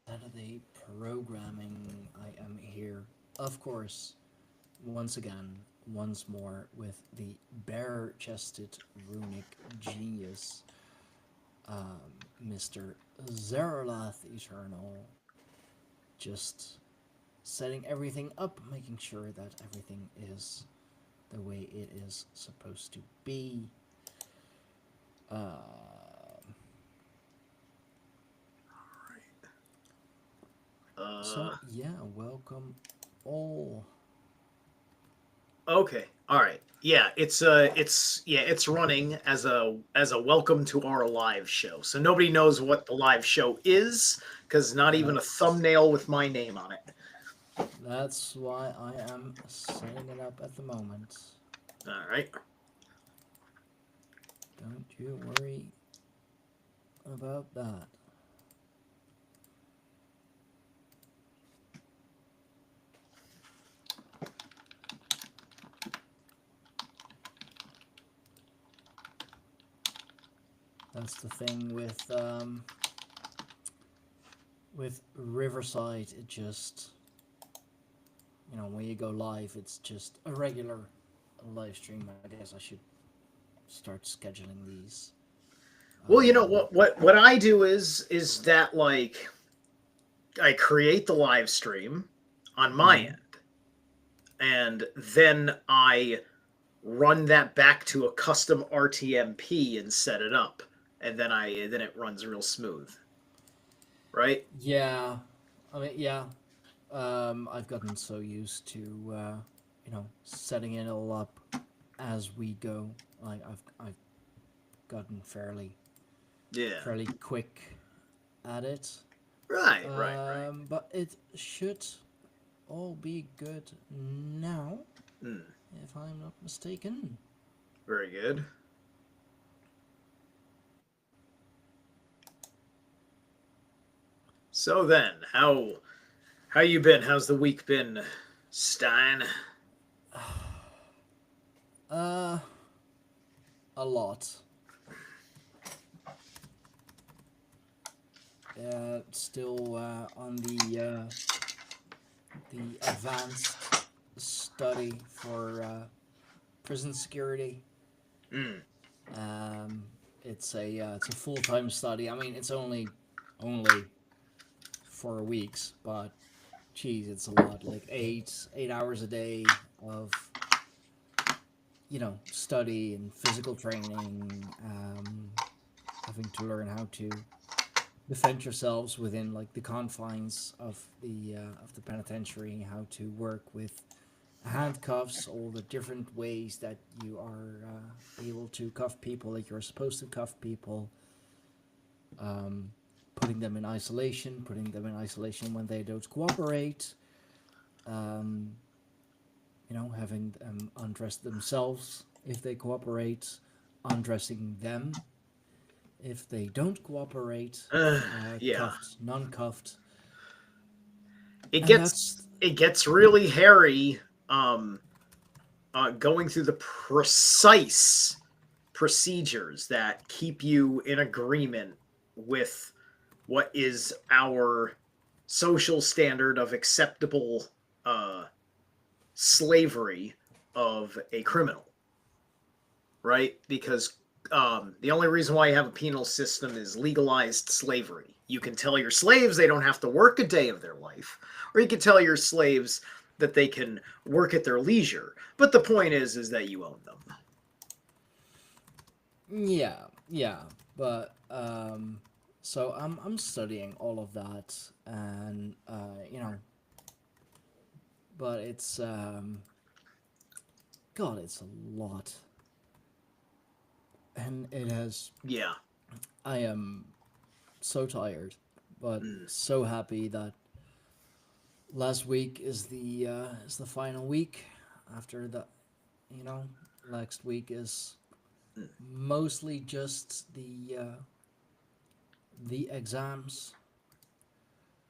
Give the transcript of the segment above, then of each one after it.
Saturday programming. I am here, of course, once again, once more with the bare-chested runic genius, Mr. Zerilath Eternal, just setting everything up, making sure that everything is the way it is supposed to be. Uh, Uh, so yeah, welcome all. okay. All right. Yeah, it's running as a welcome to our live show. So nobody knows what the live show is cuz not even a That's thumbnail with my name on it. that's why I am setting it up at the moment. All right. Don't you worry about that. That's the thing with Riverside. It just, when you go live, it's just a regular live stream. I guess I should start scheduling these. Well, you know Um, what I do is that like I create the live stream on my mm, end and then I run that back to a custom RTMP and set it up, and then it runs real smooth, right? yeah, I mean, yeah. I've gotten so used to setting it all up as we go. I've gotten Yeah. fairly quick at it. Right. But it should all be good now, Hmm. if I'm not mistaken. Very good. So then, how you been? How's the week been, Stein? Uh, a lot. Still on the advanced study for prison security. Hmm. Um, it's a full time study. I mean, it's only 4 weeks, but geez, it's a lot. Like eight hours a day of study and physical training. Having to learn how to defend yourselves within like the confines of the penitentiary. How to work with handcuffs, all the different ways that you are able to cuff people, like you're supposed to cuff people, um, putting them in isolation when they don't cooperate, um, having them undress themselves if they cooperate, undressing them if they don't cooperate, Uh, yeah. cuffed, non cuffed, It and gets that's it gets really hairy. Um, Going through the precise procedures that keep you in agreement with what is our social standard of acceptable uh, slavery of a criminal, right? Because the only reason why you have a penal system is legalized slavery. You can tell your slaves they don't have to work a day of their life, or you can tell your slaves that they can work at their leisure. But the point is that you own them. yeah, but so I'm studying all of that, and but it's God, it's a lot, and it has. Yeah. I am so tired, but Mm. so happy that last week is the final week. After that, you know, next week is Mm. mostly just the exams.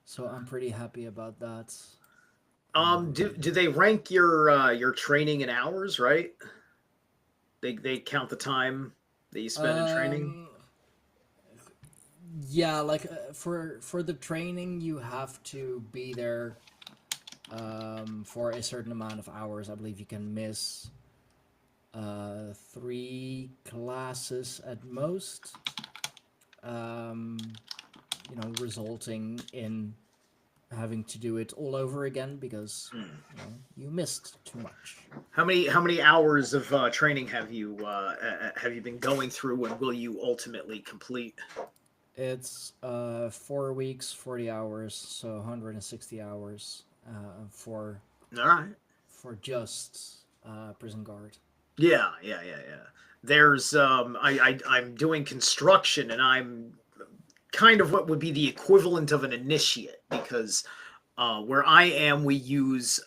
So I'm pretty happy about that. Do they rank your training in hours? Right. They count the time that you spend in training. Um, Yeah, like for the training, you have to be there for a certain amount of hours. I believe you can miss 3 classes at most. Resulting in having to do it all over again because you missed too much. How many hours of training have you been going through, and will you ultimately complete? It's 4 weeks, 40 hours, so 160 hours for All right. just prison guard. Yeah. There's I'm doing construction, and I'm kind of what would be the equivalent of an initiate, because where I am, we use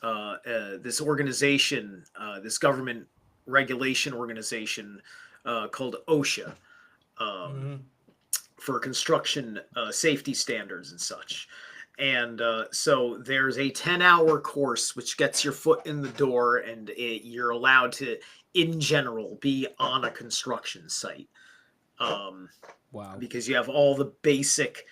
this organization, this government regulation organization called OSHA, um, Mm-hmm. for construction safety standards and such. And so there's a 10-hour course which gets your foot in the door, and you're allowed to, in general, be on a construction site. Um, Wow. because you have all the basic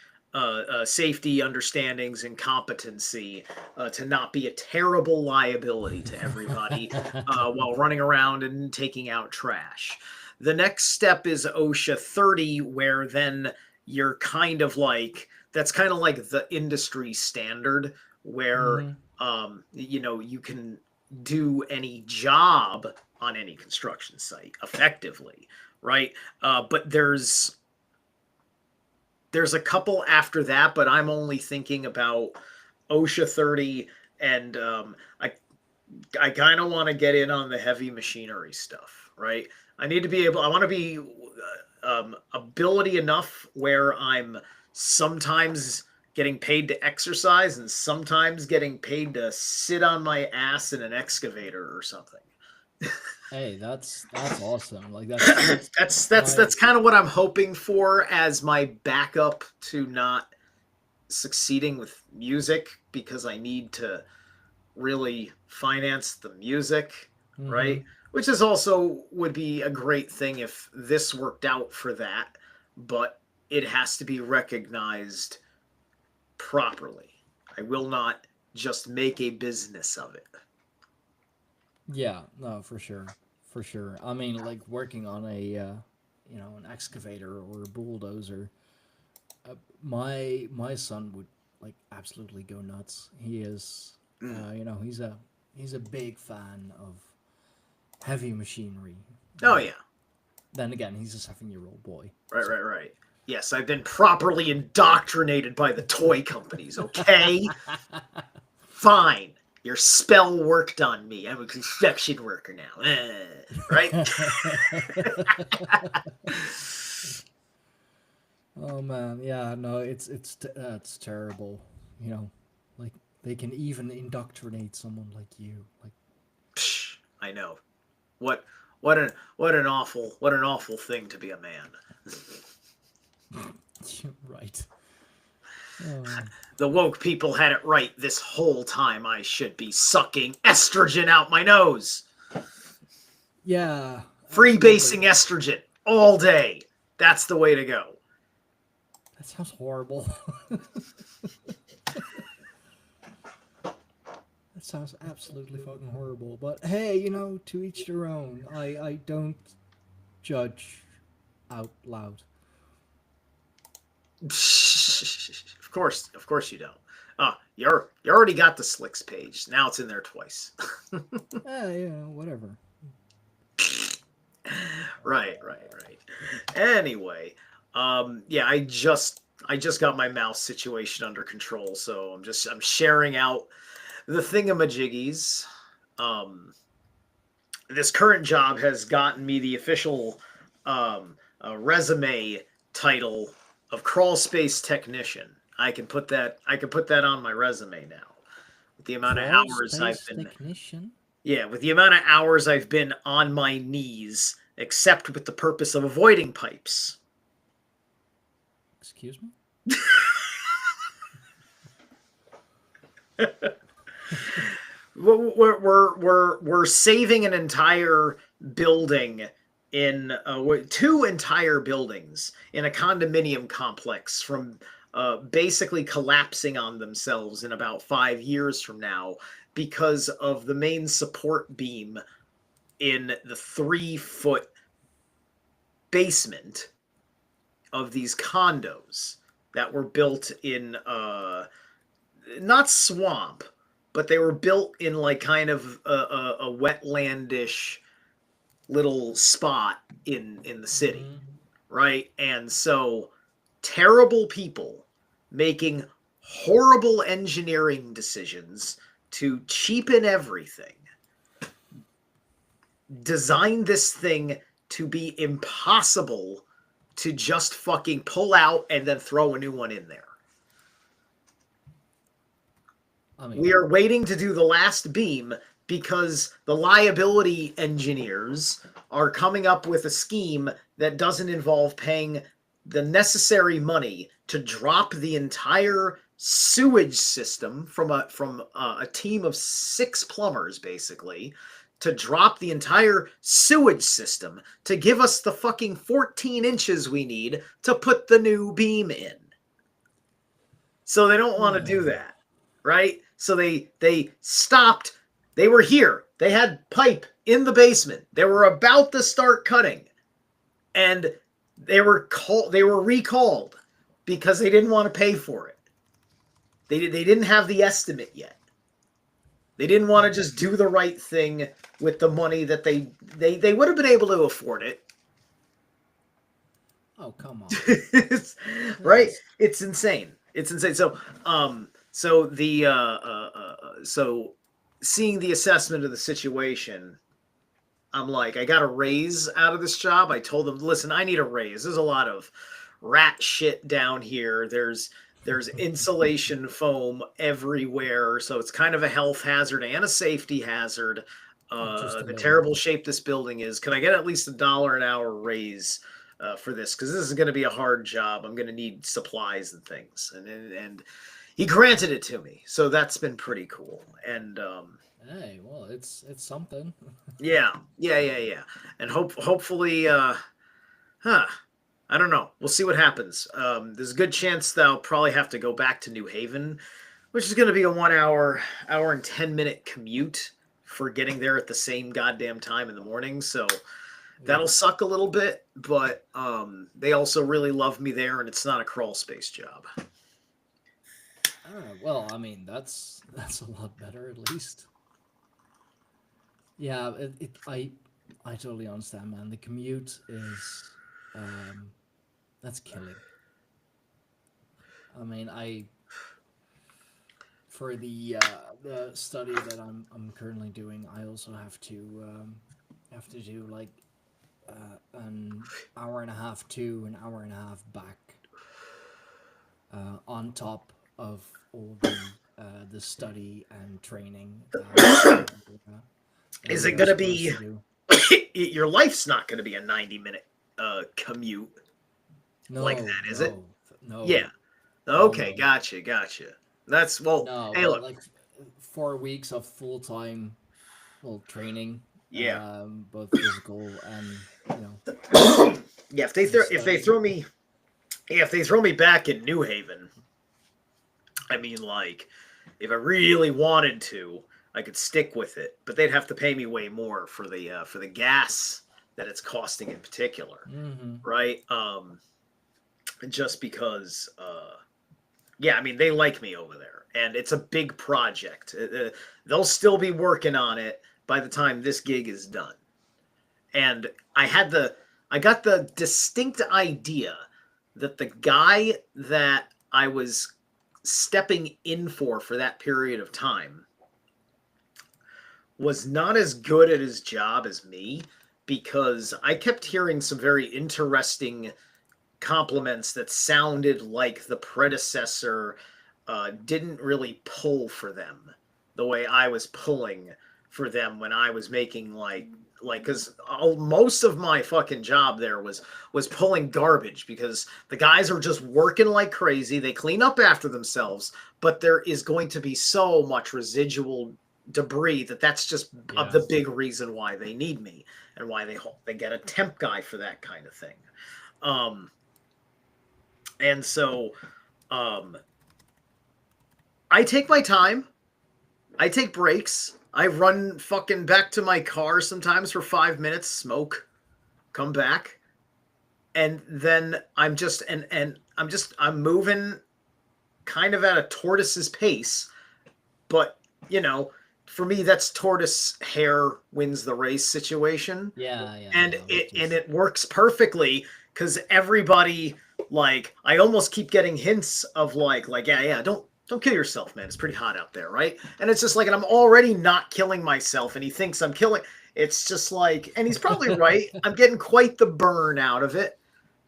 safety understandings and competency to not be a terrible liability to everybody while running around and taking out trash. The next step is OSHA 30, where then you're kind of like, that's kind of like the industry standard, where Mm-hmm. you can do any job on any construction site effectively, right? But there's a couple after that, but I'm only thinking about OSHA 30, and I kind of want to get in on the heavy machinery stuff, right? I want to be ability enough where I'm sometimes getting paid to exercise and sometimes getting paid to sit on my ass in an excavator or something. Hey, that's awesome. Like that's That's my kind of what I'm hoping for as my backup to not succeeding with music, because I need to really finance the music, mm-hmm. right? Which is also would be a great thing if this worked out for that, but it has to be recognized properly. I will not just make a business of it. Yeah, no, for sure. For sure. I mean, like working on a an excavator or a bulldozer. My son would like absolutely go nuts. He is Mm. he's a big fan of heavy machinery. Oh But yeah, then again, he's a 7-year-old boy. So right. Yes, I've been properly indoctrinated by the toy companies. Okay, fine. Your spell worked on me. I'm a construction worker now. Right? oh man, yeah, no, it's terrible. You know, like they can even indoctrinate someone like you. Like Psh, I know. What what an awful thing to be a man. right. Oh. The woke people had it right this whole time. I should be sucking estrogen out my nose. Yeah, Freebasing absolutely. estrogen all day. That's the way to go. That sounds horrible. That sounds absolutely fucking horrible. But hey, to each their own. I don't judge out loud. Of course you don't. You already got the slicks page. Now it's in there twice. Whatever. Right. Anyway, yeah, I just got my mouse situation under control, so I'm sharing out the thingamajiggies. Um, this current job has gotten me the official resume title of crawl space technician. I can put that on my resume now. With the amount of Crawl hours I've space been technician? Yeah, with the amount of hours I've been on my knees, except with the purpose of avoiding pipes. Excuse me? We're saving an entire building in 2 entire buildings in a condominium complex from basically collapsing on themselves in about 5 years from now because of the main support beam in the 3-foot basement of these condos that were built in not swamp, but they were built in like kind of a wetlandish little spot in the city, right? And so terrible people making horrible engineering decisions to cheapen everything design this thing to be impossible to just fucking pull out and then throw a new one in there. I mean, we are waiting to do the last beam because the liability engineers are coming up with a scheme that doesn't involve paying the necessary money to drop the entire sewage system from a team of 6 plumbers, basically, to drop the entire sewage system to give us the fucking 14 inches we need to put the new beam in. So they don't want to do that, right? So they stopped. They were here. They had pipe in the basement. They were about to start cutting, and they were recalled because they didn't want to pay for it. They didn't have the estimate yet. They didn't want to just do the right thing with the money that they would have been able to afford it. Oh, come on. Right? It's insane. It's insane. So so seeing the assessment of the situation, I'm like, I got a raise out of this job. I told them, listen, I need a raise. There's a lot of rat shit down here. There's insulation foam everywhere, so it's kind of a health hazard and a safety hazard. The terrible shape this building is. Can I get at least $1 an hour raise for this? Because this is going to be a hard job. I'm going to need supplies and things. And he granted it to me, so that's been pretty cool. And hey, well, it's something. yeah. And hopefully, I don't know. We'll see what happens. There's a good chance that I'll probably have to go back to New Haven, which is going to be a 1 hour and 10-minute commute for getting there at the same goddamn time in the morning. So that'll suck a little bit, but they also really love me there, and it's not a crawl space job. Well, I mean, that's a lot better at least. Yeah, I totally understand, man. The commute is that's killing. I mean, for the study that I'm currently doing, I also have to do like an hour and a half to an hour and a half back on top of all the study and training. Is it going to be? Your life's not going to be a 90-minute commute like that, is it? No. Yeah. Okay, no. Gotcha. That's hey, look, like 4 weeks of full-time training. Yeah. Both physical and yeah, if they throw me back in New Haven, I mean, like, if I really wanted to, I could stick with it, but they'd have to pay me way more for the gas that it's costing in particular, right? Just because, yeah, I mean, they like me over there, and it's a big project. They'll still be working on it by the time this gig is done. And I got the distinct idea that the guy that I was stepping in for that period of time was not as good at his job as me, because I kept hearing some very interesting compliments that sounded like the predecessor didn't really pull for them the way I was pulling for them when I was making like because most of my fucking job there was pulling garbage, because the guys are just working like crazy. They clean up after themselves, but there is going to be so much residual debris that's just the big reason why they need me. and why they get a temp guy for that kind of thing. And so I take my time. I take breaks. I run fucking back to my car sometimes for 5 minutes, smoke, come back, and then I'm just I'm moving kind of at a tortoise's pace, but for me that's tortoise hair wins the race situation. Yeah, And yeah. it works perfectly because everybody, like, I almost keep getting hints of like yeah, don't kill yourself, man, it's pretty hot out there, right? And it's just like, and I'm already not killing myself and he thinks I'm killing. It's just like, and he's probably right, I'm getting quite the burn out of it,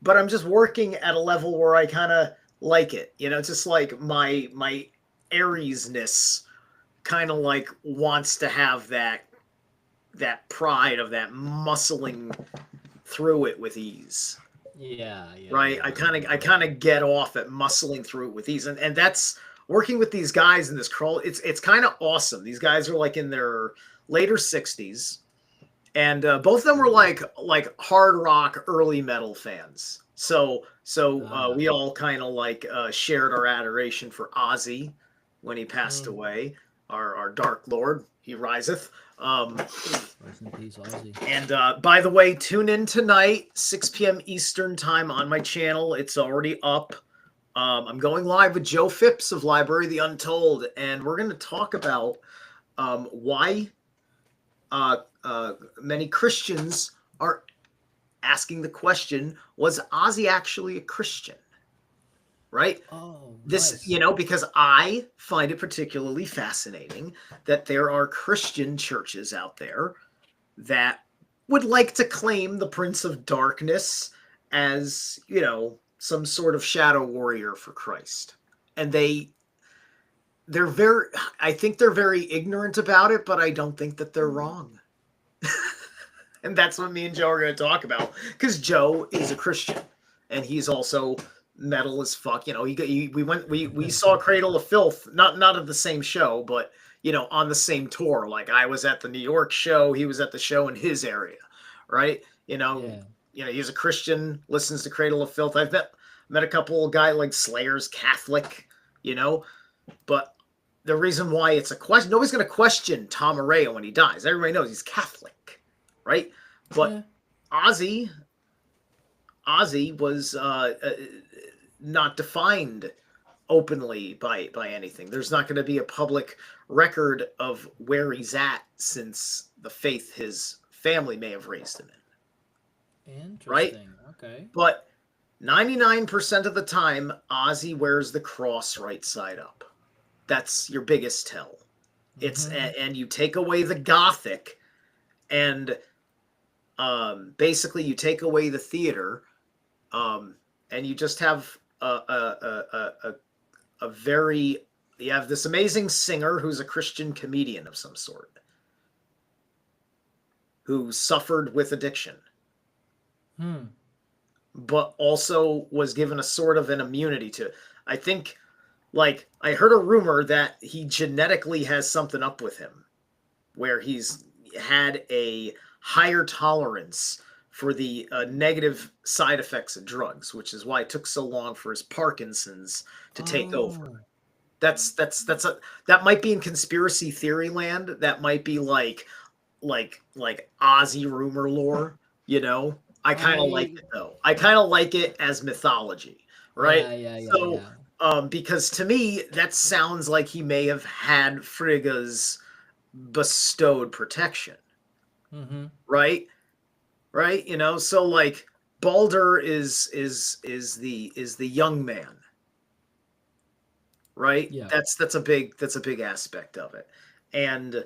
but I'm just working at a level where I kind of like it, it's just like my Ariesness kind of like wants to have that pride of that muscling through it with ease. Yeah. Right. I kind of get off at muscling through it with ease, and that's working with these guys in this crawl. It's kind of awesome. These guys are like in their later 60s, and both of them were like hard rock, early metal fans. So we all kind of like shared our adoration for Ozzy when he passed away. Our Dark Lord, he riseth. Rest in peace, Ozzy. And by the way, tune in tonight, 6 p.m. Eastern time on my channel. It's already up. I'm going live with Joe Phipps of Library of the Untold, and we're going to talk about why many Christians are asking the question, was Ozzy actually a Christian? Right? Oh, this, nice. because I find it particularly fascinating that there are Christian churches out there that would like to claim the Prince of Darkness as, some sort of shadow warrior for Christ. And I think they're very ignorant about it, but I don't think that they're wrong. And that's what me and Joe are going to talk about, because Joe is a Christian and he's also metal as fuck. We saw Cradle of Filth, not at the same show, but on the same tour. Like, I was at the New York show, he was at the show in his area, right? He's a Christian, listens to Cradle of Filth. I've met a couple of guys like Slayer's Catholic, but the reason why it's a question, nobody's going to question Tom Araya when he dies. Everybody knows he's Catholic, right? But Ozzy was not defined openly by anything. There's not going to be a public record of where he's at since the faith his family may have raised him in. Interesting. Right? Okay. But 99% of the time, Ozzy wears the cross right side up. That's your biggest tell. It's and you take away the Gothic, and basically you take away the theater, and you just have a very, you have this amazing singer who's a Christian comedian of some sort, who suffered with addiction, but also was given a sort of an immunity to, I think, like, I heard a rumor that he genetically has something up with him, where he's had a higher tolerance for the negative side effects of drugs, which is why it took so long for his Parkinson's to take over. That might be in conspiracy theory land. That might be like Ozzy rumor lore. I kind of like it though. I kind of like it as mythology, right? Yeah. Because to me that sounds like he may have had Frigga's bestowed protection, right? So like Balder is the young man, right? Yeah. That's a big aspect of it. And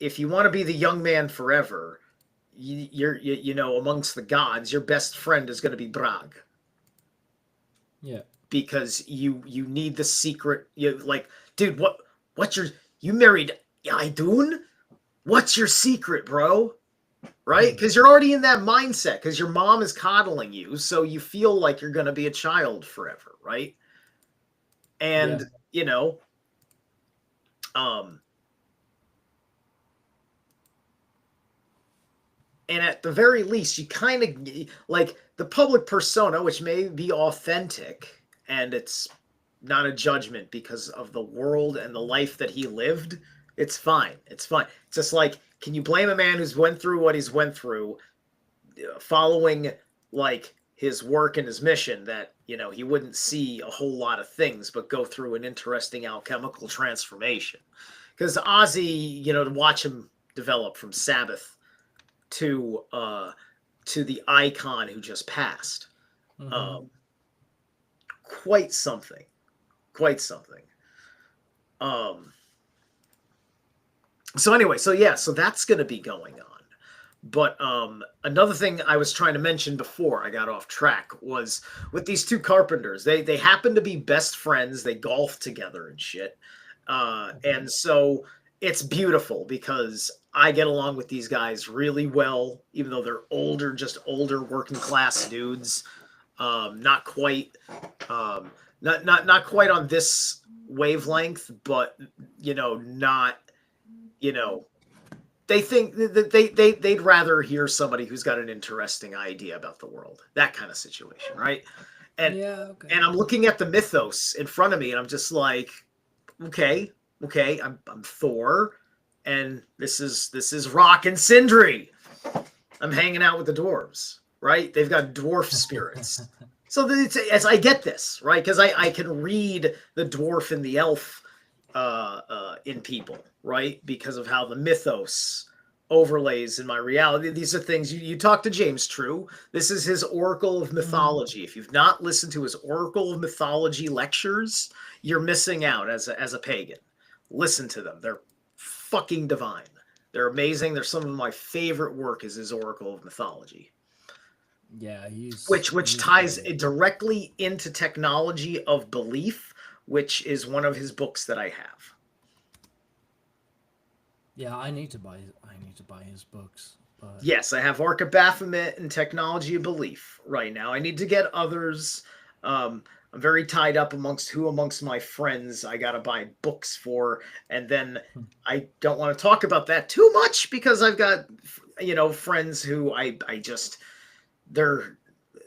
if you want to be the young man forever, you're amongst the gods, your best friend is going to be Brag. Yeah. Because you need the secret. Dude, you married Idun? What's your secret, bro? Right? Because you're already in that mindset, because your mom is coddling you, so you feel like you're going to be a child forever, right? And And at the very least, you kind of like the public persona, which may be authentic, and it's not a judgment because of the world and the life that he lived. It's fine. It's fine. It's just like, can you blame a man who's went through what he's went through, following like his work and his mission, that he wouldn't see a whole lot of things, but go through an interesting alchemical transformation? Because Ozzy, to watch him develop from Sabbath to the icon who just passed, quite something. So anyway, so that's going to be going on. But another thing I was trying to mention before I got off track was with these two carpenters. They happen to be best friends. They golf together and shit. And so it's beautiful because I get along with these guys really well, even though they're older, just older working class dudes. Not quite not quite on this wavelength, but not they think that they'd rather hear somebody who's got an interesting idea about the world, that kind of situation, right? And and I'm looking at the mythos in front of me, and I'm just like, okay, I'm Thor, and this is Rock and Sindri. I'm hanging out with the dwarves, right? They've got dwarf spirits. So as I get this, right? Because I can read the dwarf and the elf in people, right? Because of how the mythos overlays in my reality. These are things you talk to James True. This is his Oracle of Mythology. If you've not listened to his Oracle of Mythology lectures, you're missing out as a pagan. Listen to them. They're fucking divine. They're amazing. They're some of my favorite work is his Oracle of Mythology. Yeah, which ties directly into Technology of Belief, which is one of his books that I have. Yeah, I need to buy his books. But... Yes, I have Arc of Baphomet and Technology of Belief right now. I need to get others. I'm very tied up amongst my friends I gotta buy books for, and then I don't want to talk about that too much because I've got friends who I just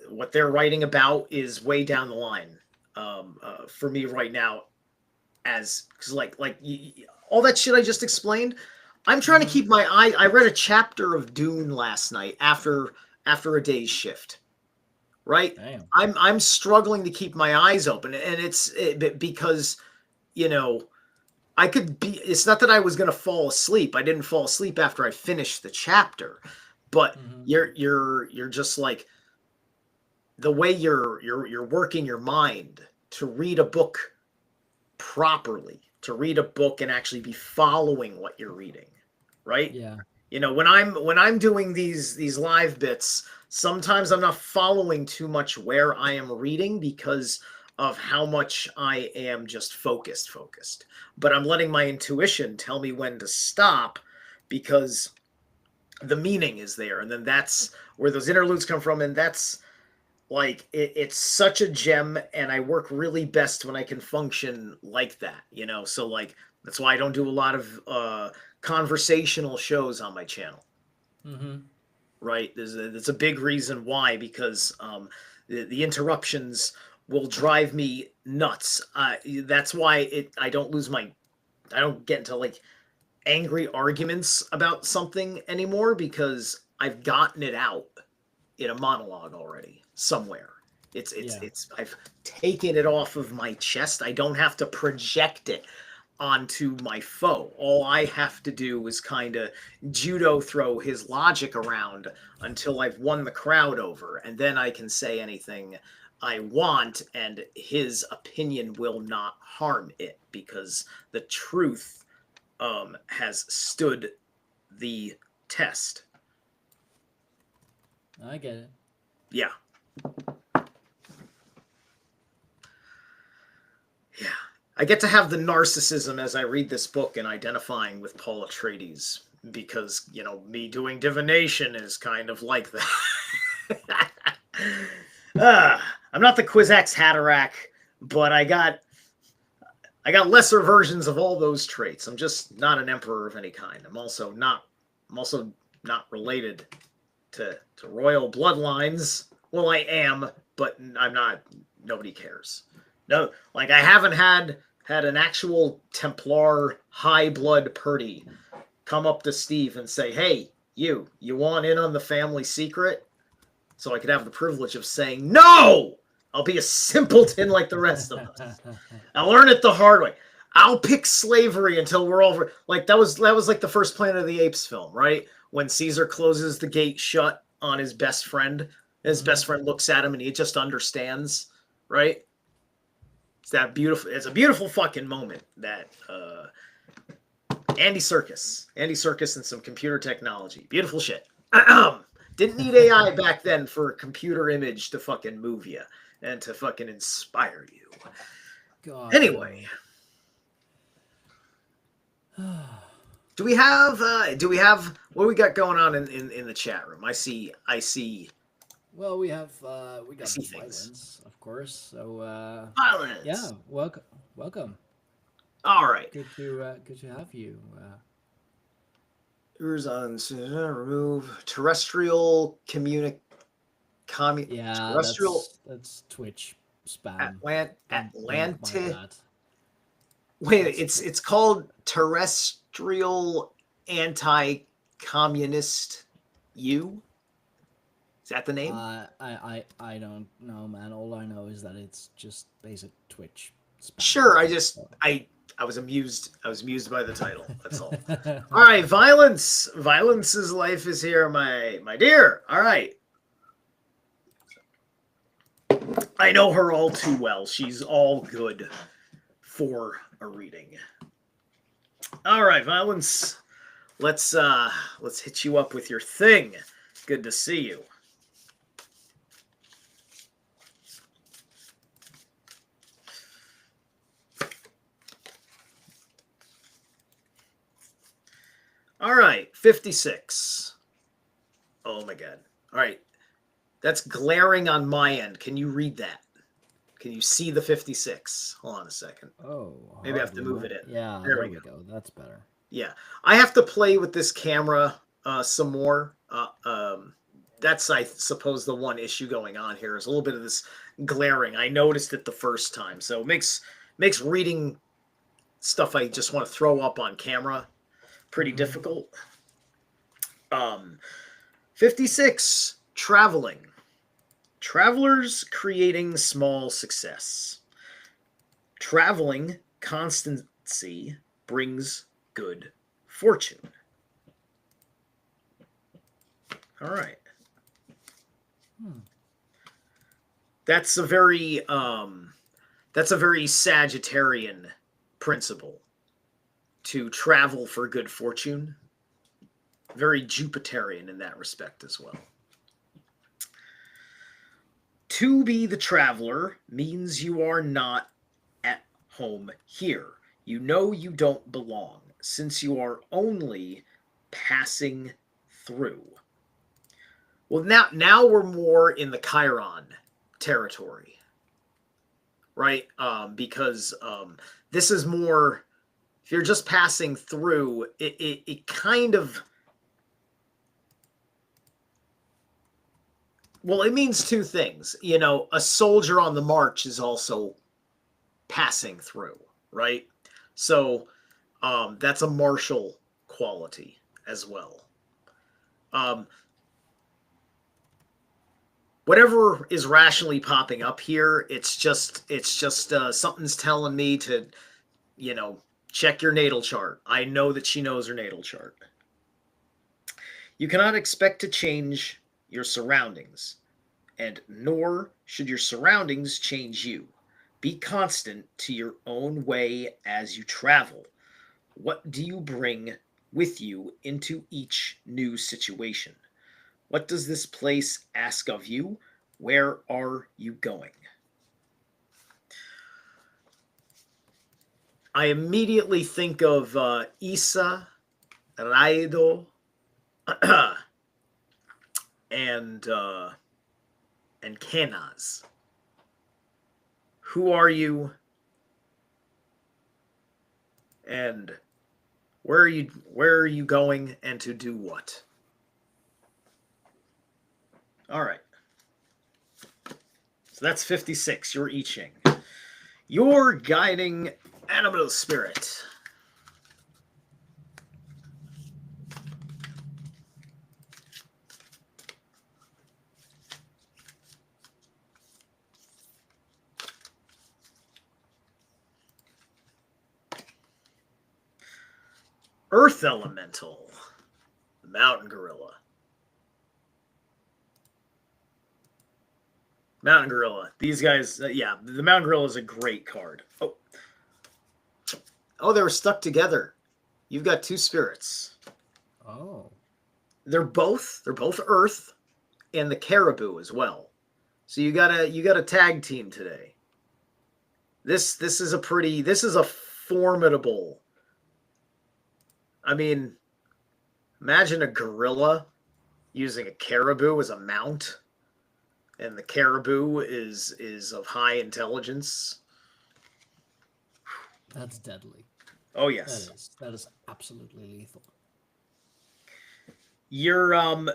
what they're writing about is way down the line for me right now, because all that shit I just explained, I'm trying to keep my eye. I read a chapter of Dune last night after a day's shift. Right? Damn. I'm struggling to keep my eyes open, and because I could be. It's not that I was going to fall asleep. I didn't fall asleep after I finished the chapter, but you're just like the way you're working your mind to read a book properly, to read a book and actually be following what you're reading, right? Yeah. When I'm doing these live bits, sometimes I'm not following too much where I am reading because of how much I am just focused. But I'm letting my intuition tell me when to stop because the meaning is there. And then that's where those interludes come from. And that's like, it's such a gem. And I work really best when I can function like that, So like, that's why I don't do a lot of conversational shows on my channel. Right? There's a big reason why, because the interruptions will drive me nuts. That's why I don't get into like angry arguments about something anymore, because I've gotten it out in a monologue already somewhere. I've taken it off of my chest. I don't have to project it onto my foe. All I have to do is kind of judo throw his logic around until I've won the crowd over, and then I can say anything I want, and his opinion will not harm it because the truth has stood the test. I get it. Yeah. I get to have the narcissism as I read this book and identifying with Paul Atreides, because, me doing divination is kind of like that. I'm not the Kwisatz Haderach, but I got lesser versions of all those traits. I'm just not an emperor of any kind. I'm also not related to royal bloodlines. Well, I am, but I'm not. Nobody cares. No, like I haven't had an actual Templar high blood Purdy come up to Steve and say, "Hey, you want in on the family secret?" So I could have the privilege of saying, "No! I'll be a simpleton like the rest of us. I'll learn it the hard way. I'll pick slavery until we're over." Like that was like the first Planet of the Apes film, right? When Caesar closes the gate shut on his best friend. His best friend looks at him and he just understands, right? It's that beautiful. It's a beautiful fucking moment that Andy Serkis and some computer technology. Beautiful shit. Didn't need AI back then for a computer image to fucking move you and to fucking inspire you. God, Anyway, do we have what do we got going on in the chat room? I see. well, we got see violence, of course. So Violence. yeah, welcome. All right. Good to have you. Remove terrestrial Yeah, terrestrial that's Twitch spam. Don't mind Atlantic. that. Wait, it's called terrestrial anti-communist. Is that the name? I don't know, man. All I know is that it's just basic Twitch spam. Sure, I was amused. I was amused by the title. That's all. All right, violence. Violence's life is here, my dear. All right. I know her all too well. She's all good for a reading. All right, Violence. Let's hit you up with your thing. Good to see you. All right, 56. Oh my god. All right. That's glaring on my end. Can you read that? Can you see the 56? Hold on a second. Oh, maybe I have to move it in. Yeah, there we go. That's better. Yeah, I have to play with this camera some more. That's, I suppose, the one issue going on here is a little bit of this glaring. I noticed it the first time, so it makes reading stuff I just want to throw up on camera pretty difficult. 56, traveling. Travelers creating small success. Traveling constancy brings good fortune. All right. That's a very Sagittarian principle, to travel for good fortune. Very Jupiterian in that respect as well. To be the traveler means you are not at home here. You know you don't belong, since you are only passing through. Well, now we're more in the Chiron territory, right? Because this is more, if you're just passing through, it kind of, well, it means two things. You know, a soldier on the march is also passing through, right? So that's a martial quality as well. Whatever is rationally popping up here, it's just something's telling me to, check your natal chart. I know that she knows her natal chart. You cannot expect to change your surroundings, and nor should your surroundings change you. Be constant to your own way as you travel. What do you bring with you into each new situation? What does this place ask of you? Where are you going? I immediately think of Isa, Raido, and Kenaz. Who are you? And where are you going, and to do what? All right. So that's 56. You're I Ching. Your guiding animal spirit. Earth elemental. The mountain gorilla. Mountain gorilla. These guys, yeah, the mountain gorilla is a great card. Oh, they were stuck together. You've got two spirits. Oh. They're both Earth, and the caribou as well. So you got a tag team today. This is a formidable. I mean, imagine a gorilla using a caribou as a mount, and the caribou is of high intelligence. That's deadly. Oh yes, that is absolutely lethal. Your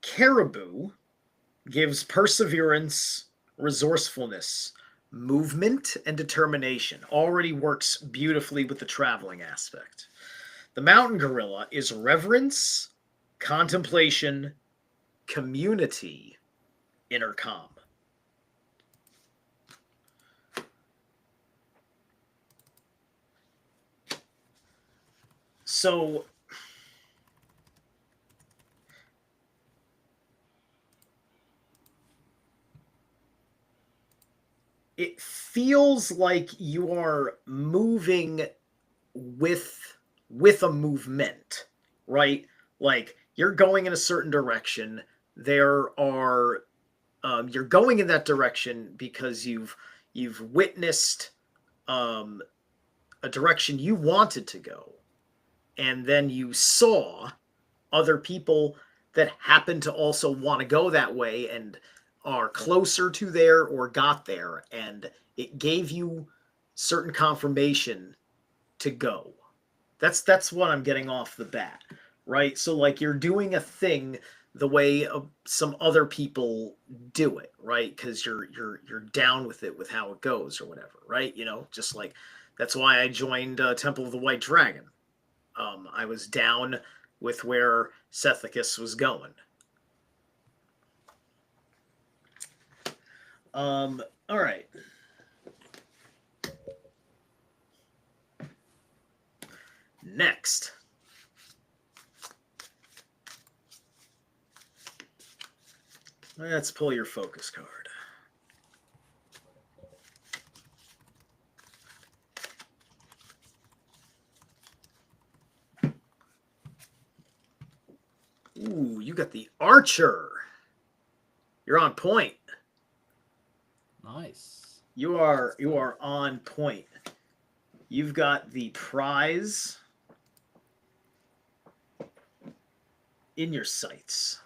caribou gives perseverance, resourcefulness, movement, and determination. Already works beautifully with the traveling aspect. The mountain gorilla is reverence, contemplation, community, intercom. So it feels like you are moving with a movement, right? Like you're going in a certain direction. There are you're going in that direction because you've witnessed a direction you wanted to go, and then you saw other people that happen to also want to go that way and are closer to there or got there, and it gave you certain confirmation to go. That's what I'm getting off the bat, right? So like you're doing a thing the way some other people do it, right? Because you're down with it, with how it goes or whatever, right? You know, just like that's why I joined Temple of the White Dragon. I was down with where Sethicus was going. All right. Next. Let's pull your focus card. Ooh, you got the archer. You're on point. Nice. You are on point. You've got the prize in your sights.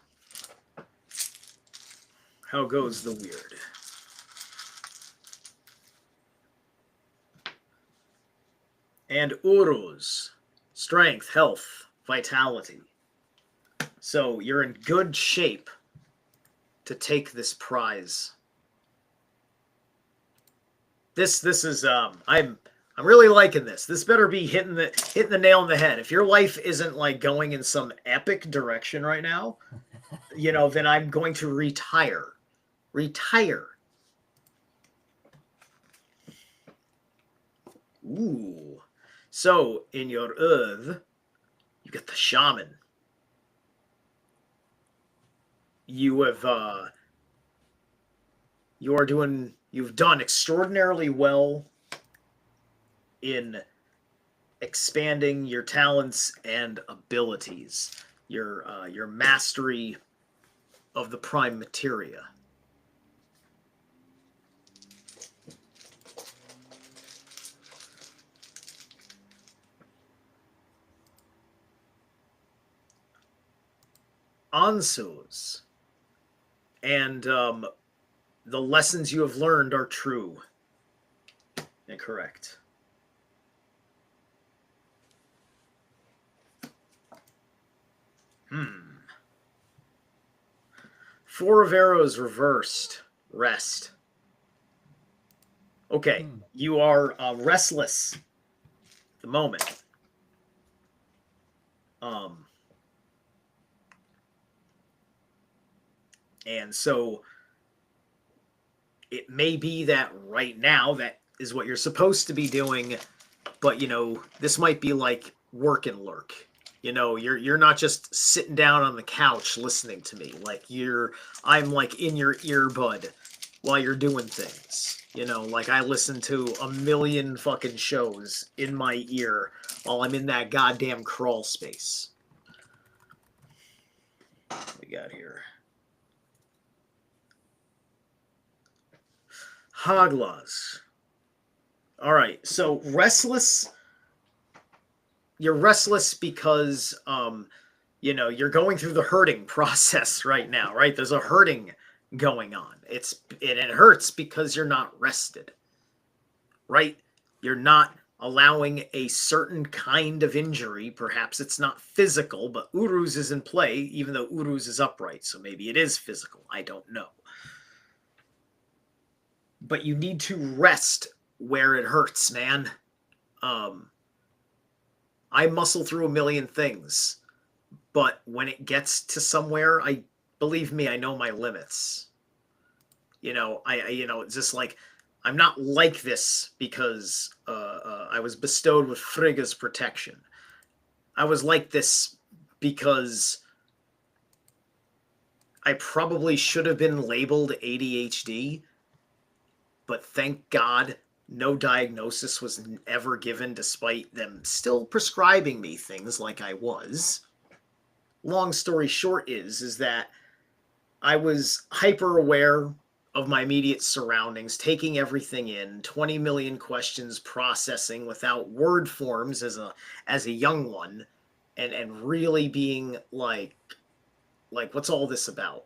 How goes the weird? And Uruz, strength, health, vitality. So you're in good shape to take this prize. This is I'm really liking this. This better be hitting the nail on the head. If your life isn't like going in some epic direction right now, you know, then I'm going to retire. Retire. Ooh. So in your oeuvre, you get the shaman. You've done extraordinarily well in expanding your talents and abilities, your mastery of the prime materia. Ansuz, and the lessons you have learned are true and correct. 4 of arrows reversed. Rest. Okay, you are restless at the moment. And so it may be that right now that is what you're supposed to be doing, but you know, this might be like work and lurk. You know, you're not just sitting down on the couch listening to me. Like I'm like in your earbud while you're doing things. You know, like I listen to a million fucking shows in my ear while I'm in that goddamn crawl space. What we got here? Hoglaws. All right, so restless. You're restless because, you know, you're going through the hurting process right now, right? There's a hurting going on. It hurts because you're not rested, right? You're not allowing a certain kind of injury. Perhaps it's not physical, but Uruz is in play, even though Uruz is upright, so maybe it is physical. I don't know. But you need to rest where it hurts, man. I muscle through a million things, but when it gets to somewhere, believe me, I know my limits. You know, it's just like, I'm not like this because I was bestowed with Frigga's protection. I was like this because I probably should have been labeled ADHD, but thank God no diagnosis was ever given, despite them still prescribing me things like I was. Long story short is that I was hyper aware of my immediate surroundings, taking everything in, 20 million questions processing without word forms as a young one, and really being like what's all this about?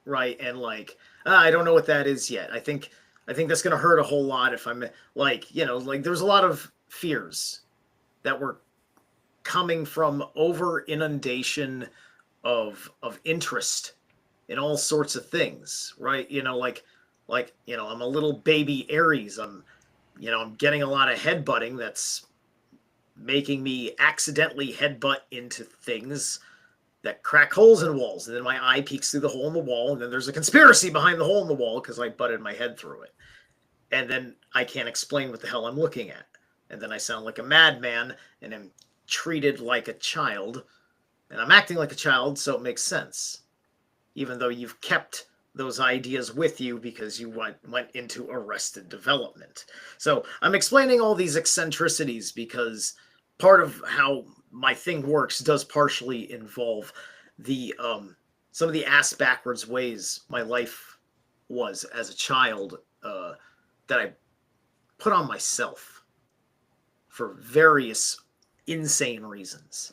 Right? And like, I don't know what that is yet. I think that's going to hurt a whole lot if I'm like, you know, like there's a lot of fears that were coming from over inundation of interest in all sorts of things, right? You know, like, you know, I'm a little baby Aries. I'm getting a lot of headbutting that's making me accidentally headbutt into things that crack holes in walls, and then my eye peeks through the hole in the wall, and then there's a conspiracy behind the hole in the wall because I butted my head through it. And then I can't explain what the hell I'm looking at. And then I sound like a madman, and I'm treated like a child. And I'm acting like a child, so it makes sense. Even though you've kept those ideas with you because you went into arrested development. So I'm explaining all these eccentricities because part of how my thing works does partially involve the some of the ass-backwards ways my life was as a child that I put on myself for various insane reasons.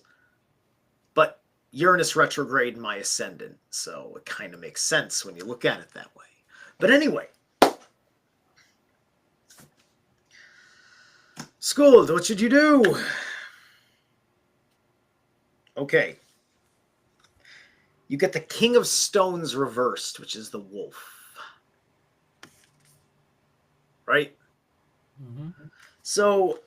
But Uranus retrograde my ascendant, so it kind of makes sense when you look at it that way. But anyway, Skuld, what should you do? Okay. You get the King of Stones reversed, which is the wolf. Right? Mm-hmm. So,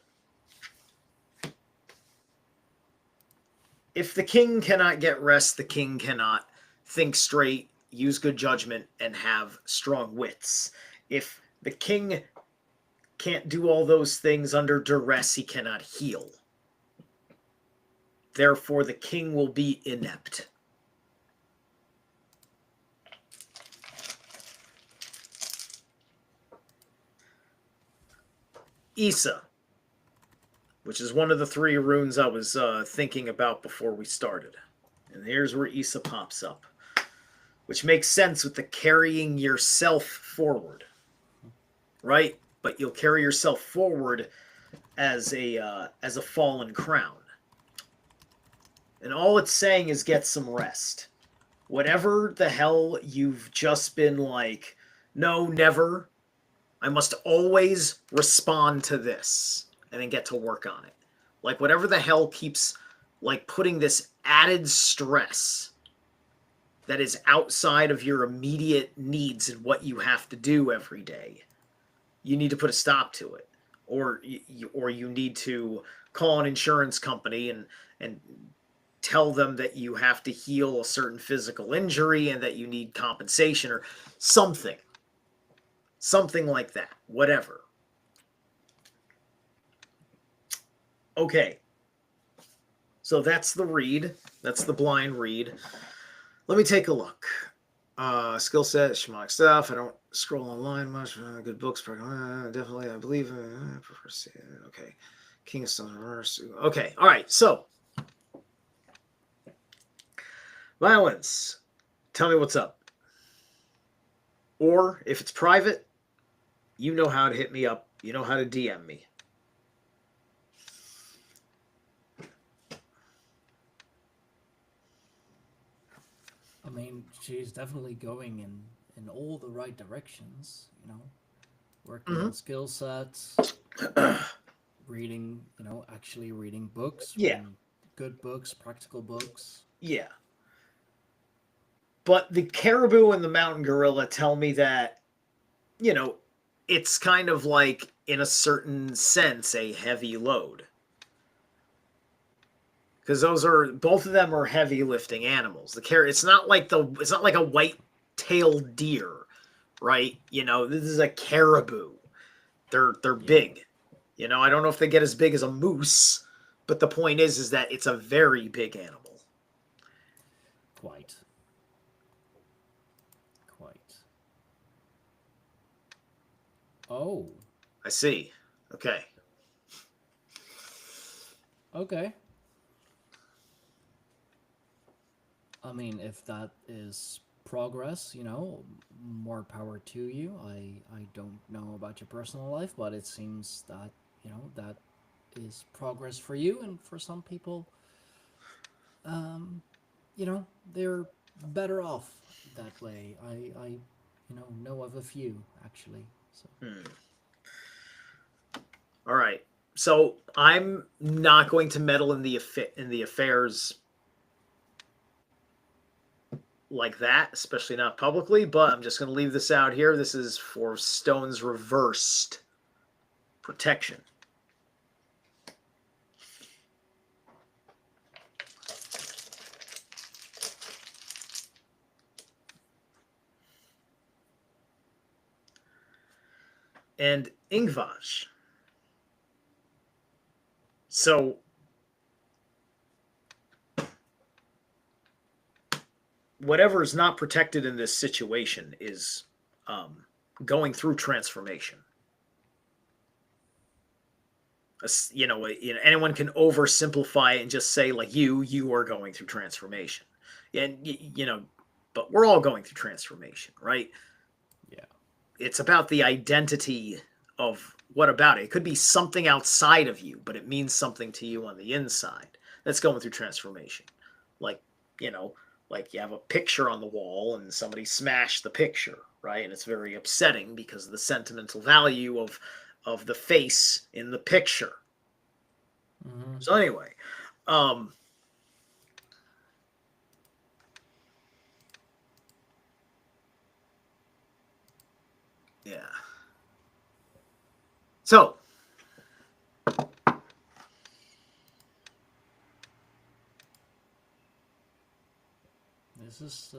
if the king cannot get rest, the king cannot think straight, use good judgment, and have strong wits. If the king can't do all those things under duress, he cannot heal. Therefore, the king will be inept. Issa, which is one of the 3 runes I was thinking about before we started. And here's where Issa pops up, which makes sense with the carrying yourself forward, right? But you'll carry yourself forward as a fallen crown. And all it's saying is get some rest. Whatever the hell you've just been like, no, never, I must always respond to this and then get to work on it. Like whatever the hell keeps like putting this added stress that is outside of your immediate needs and what you have to do every day, you need to put a stop to it, or you need to call an insurance company and tell them that you have to heal a certain physical injury and that you need compensation or something like that, whatever. Okay, so that's the read. That's the blind read. Let me take a look. Skill set, shamanic stuff. I don't scroll online much. Good books, definitely. I believe. Okay, King of Stones reverse. Okay, all right. So, violence. Tell me what's up. Or if it's private, you know how to hit me up. You know how to DM me. I mean, she's definitely going in all the right directions, you know, working on skill sets, reading, you know, actually reading books, Yeah. reading good books, practical books. Yeah. But the caribou and the mountain gorilla tell me that, you know, it's kind of like, in a certain sense, a heavy load. Because both of them are heavy lifting animals. It's not like a white-tailed deer, right? You know, this is a caribou. They're big. You know, I don't know if they get as big as a moose, but the point is that it's a very big animal. Quite. Oh. I see. Okay. Okay. I mean, if that is progress, you know, more power to you. I don't know about your personal life, but it seems that, you know, that is progress for you, and for some people, you know, they're better off that way. I you know of a few actually. So. All right. So I'm not going to meddle in the affairs like that, especially not publicly, but I'm just going to leave this out here. This is for Stone's reversed protection. And Ingvaj. So whatever is not protected in this situation is going through transformation. You know, anyone can oversimplify it and just say, like, you are going through transformation. And, you know, but we're all going through transformation, right? Yeah. It's about the identity of what about it. It could be something outside of you, but it means something to you on the inside that's going through transformation. Like, you know, like you have a picture on the wall and somebody smashed the picture, right? And it's very upsetting because of the sentimental value of the face in the picture. Mm-hmm. So anyway, yeah. So This is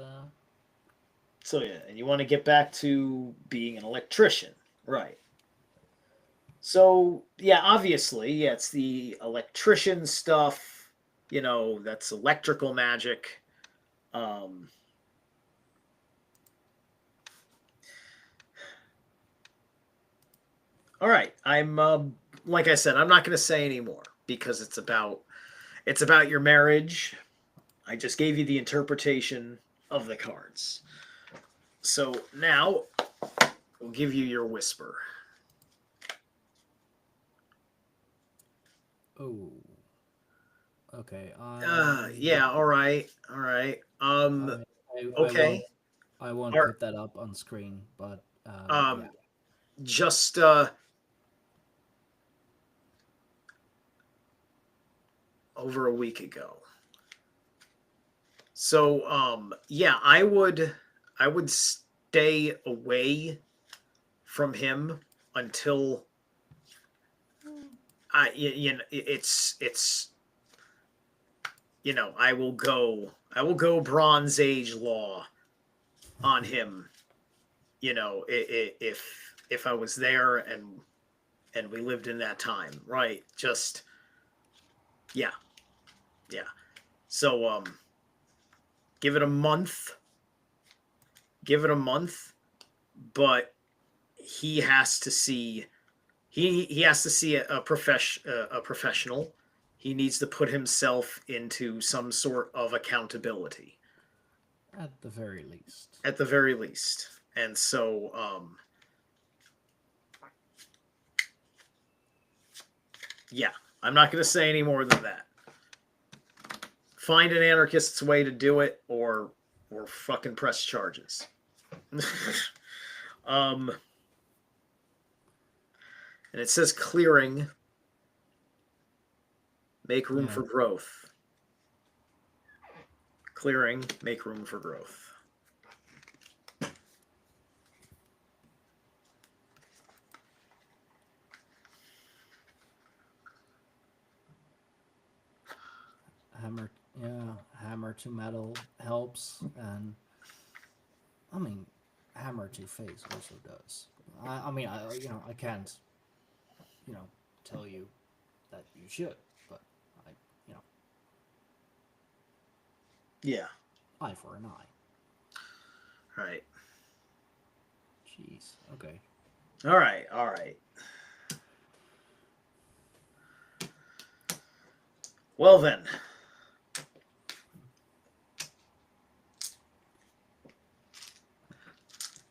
so yeah, and you want to get back to being an electrician, right? So yeah, obviously, yeah, it's the electrician stuff. You know, that's electrical magic. All right, I'm like I said, I'm not going to say anymore because it's about your marriage. I just gave you the interpretation of the cards. So now we'll give you your whisper. oh. Okay. Yeah, all right. Okay. I won't All put that up on screen, but right. yeah. Just over a week ago, So yeah, I would stay away from him until it's I will go Bronze Age law on him. If I was there and we lived in that time, right? Just yeah, yeah. So give it a month. Give it a month, but he has to see he has to see a professional. He needs to put himself into some sort of accountability At the very least. at the very least. And so yeah, I'm not going to say any more than that. Find an anarchist's way to do it, or fucking press charges. um and it says clearing, make room for growth. Clearing, make room for growth. Hammer, yeah, hammer to metal helps, and I mean, hammer to face also does. I mean, I can't, tell you that you should, but I, you know, Yeah. eye for an eye. Right. Jeez. Okay. All right. All right. Well then.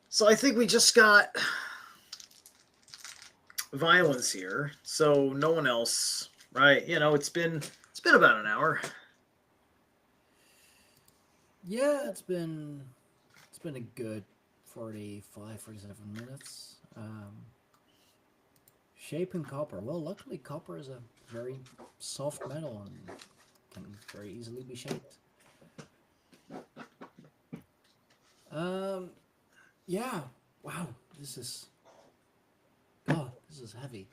So I think we just got violence here. So no one else, right? It's been about an hour. Yeah, it's been a good 47 minutes. Shaping copper. Well, luckily copper is a very soft metal and can very easily be shaped. Yeah. Wow. This is heavy.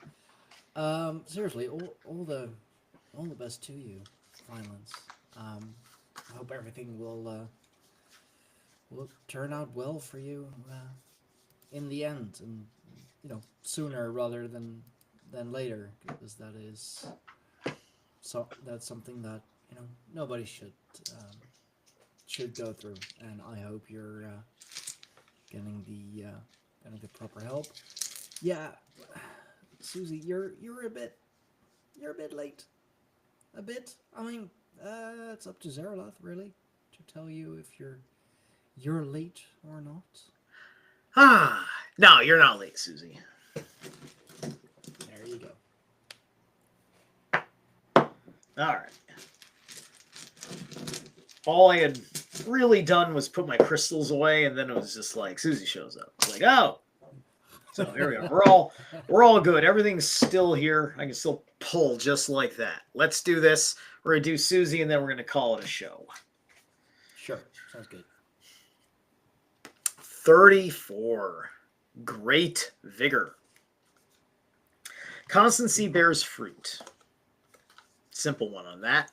Seriously, all the best to you, Violence. I hope everything will turn out well for you in the end, and sooner rather than later, because that's something that nobody should go through, and I hope you're getting the proper help. Yeah, Susie, you're a bit late. A bit. I mean, it's up to Zerilath really to tell you if you're late or not. No, you're not late, Susie. There you go. All right. All I had really done was put my crystals away, and then it was just like Susie shows up. It's like, oh. So here we go. We're all good. Everything's still here. I can still pull just like that. Let's do this. We're gonna do Susie, and then we're gonna call it a show. Sure. Sounds good. 34. Great vigor. Constancy bears fruit. Simple one on that.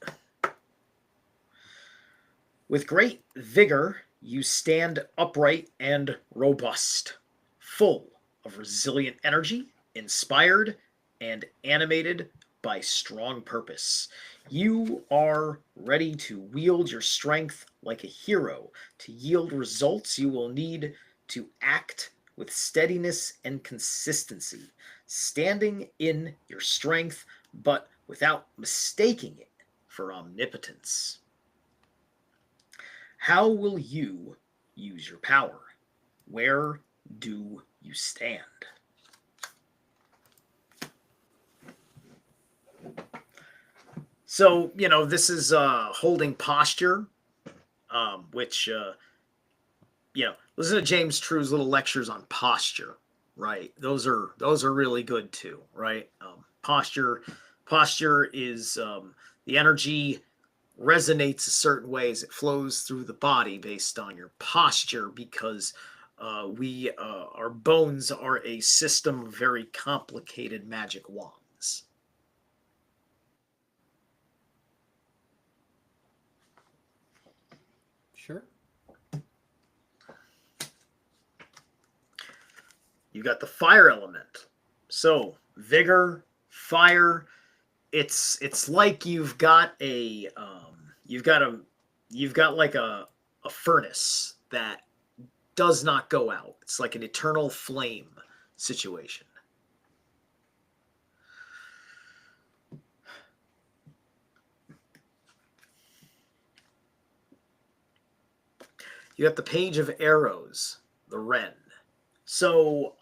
With great vigor, you stand upright and robust, full of resilient energy, inspired and animated by strong purpose. You are ready to wield your strength like a hero. To yield results, you will need to act with steadiness and consistency, standing in your strength, but without mistaking it for omnipotence. How will you use your power? Where do you stand? So, this is holding posture, which, listen to James True's little lectures on posture, right? Those are really good too, right? Posture is the energy resonates a certain way as it flows through the body based on your posture, because our bones are a system of very complicated magic wands. Sure. You got the fire element. So vigor, fire. It's like you've got like a furnace that does not go out. It's like an eternal flame situation. You got the page of arrows, the Wren. So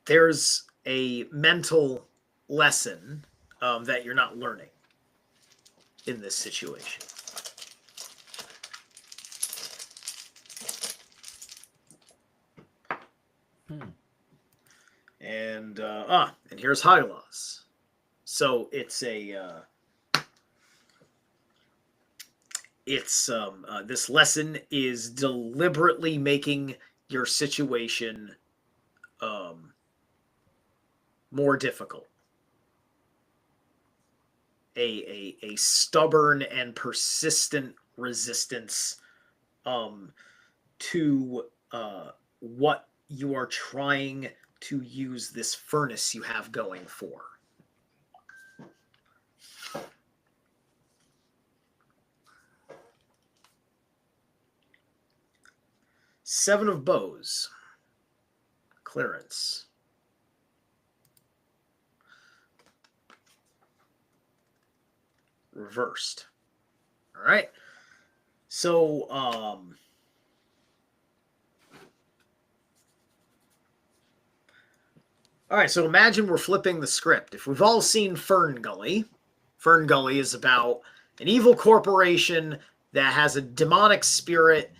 there's a mental lesson that you're not learning in this situation. And here's Hylas. So it's this lesson is deliberately making your situation more difficult. A stubborn and persistent resistance to what you are trying to use this furnace you have going for. Seven of bows. Clearance. Reversed. All right. So, all right, so imagine we're flipping the script. If we've all seen Fern Gully is about an evil corporation that has a demonic spirit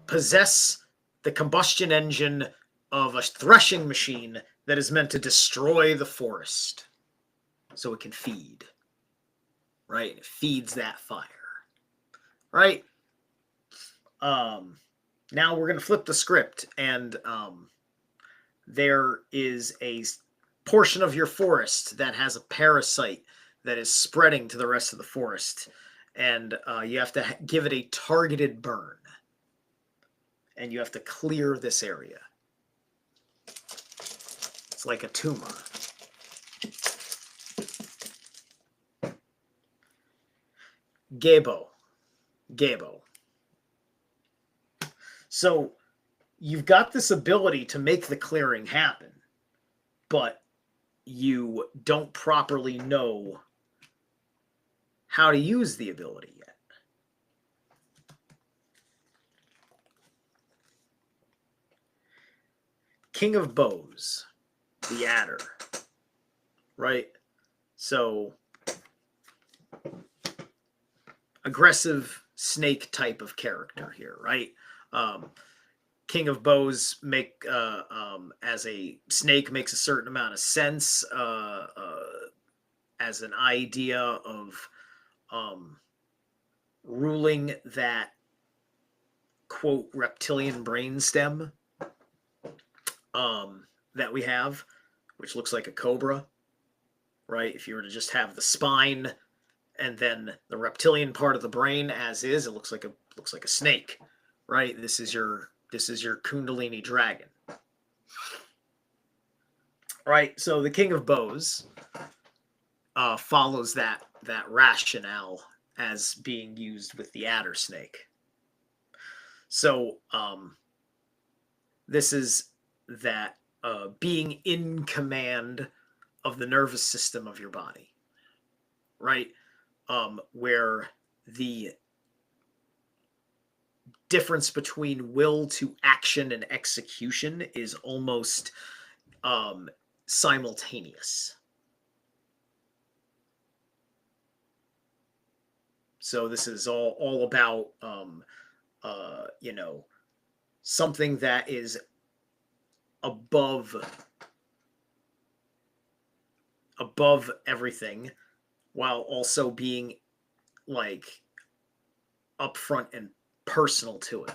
possess the combustion engine of a threshing machine that is meant to destroy the forest so it can feed. Right? It feeds that fire. Right? Now we're going to flip the script, and there is a portion of your forest that has a parasite that is spreading to the rest of the forest, and you have to give it a targeted burn, and you have to clear this area. It's like a tumor. Gebo. So you've got this ability to make the clearing happen, but you don't properly know how to use the ability yet. King of Bows, the adder, right? So aggressive snake type of character here, right? King of Bows as a snake makes a certain amount of sense as an idea of ruling that quote reptilian brainstem that we have, which looks like a cobra, right? If you were to just have the spine and then the reptilian part of the brain as is, it looks like a snake, right? This is your Kundalini dragon. Right? So the King of Bows follows that rationale as being used with the adder snake. So this is that being in command of the nervous system of your body, right? Where the difference between will to action and execution is almost simultaneous. So this is all about something that is above above everything, while also being like upfront and personal to it.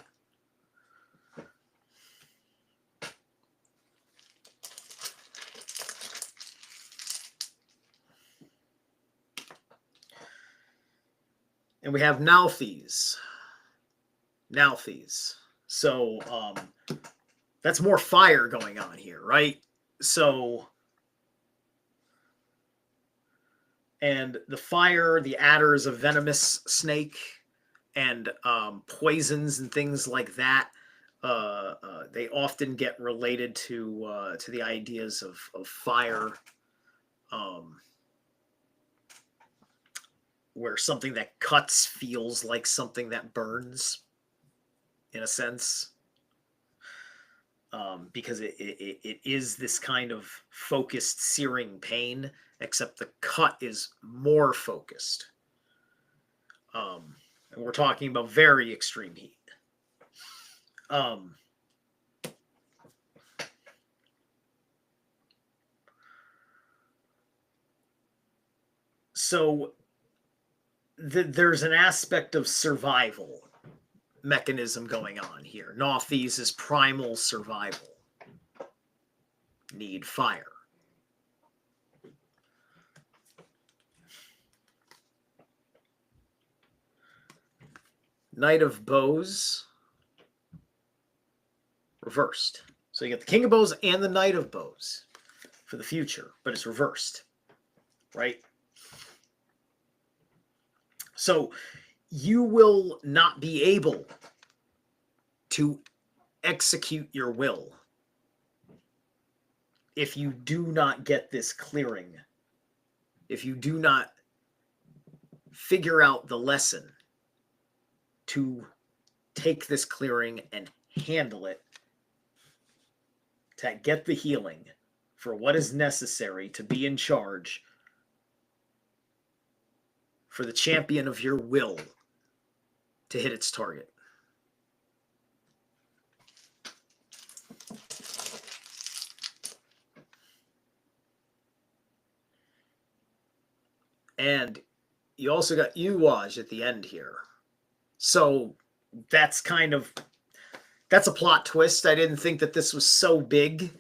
And we have Nalthes. So that's more fire going on here, right? So, and the fire, the adder is a venomous snake, and poisons and things like that. They often get related to the ideas of fire, where something that cuts feels like something that burns, in a sense, because it is this kind of focused, searing pain, except the cut is more focused. And we're talking about very extreme heat. So there's an aspect of survival mechanism going on here. Nalthes is primal survival. Need fire. Knight of Bows, reversed. So you get the King of Bows and the Knight of Bows for the future, but it's reversed, right? So you will not be able to execute your will if you do not get this clearing, if you do not figure out the lesson to take this clearing and handle it, to get the healing for what is necessary to be in charge, for the champion of your will to hit its target. And you also got Uwaj at the end here. So that's a plot twist. I didn't think that this was so big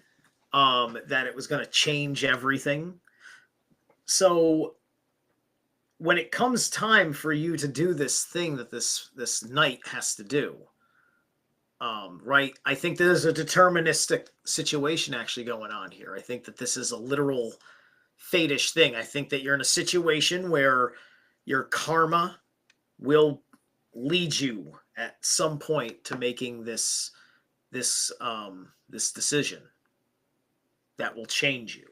that it was going to change everything. So when it comes time for you to do this thing that this knight has to do, right? I think there's a deterministic situation actually going on here. I think that this is a literal fate-ish thing. I think that you're in a situation where your karma will lead you at some point to making this decision that will change you,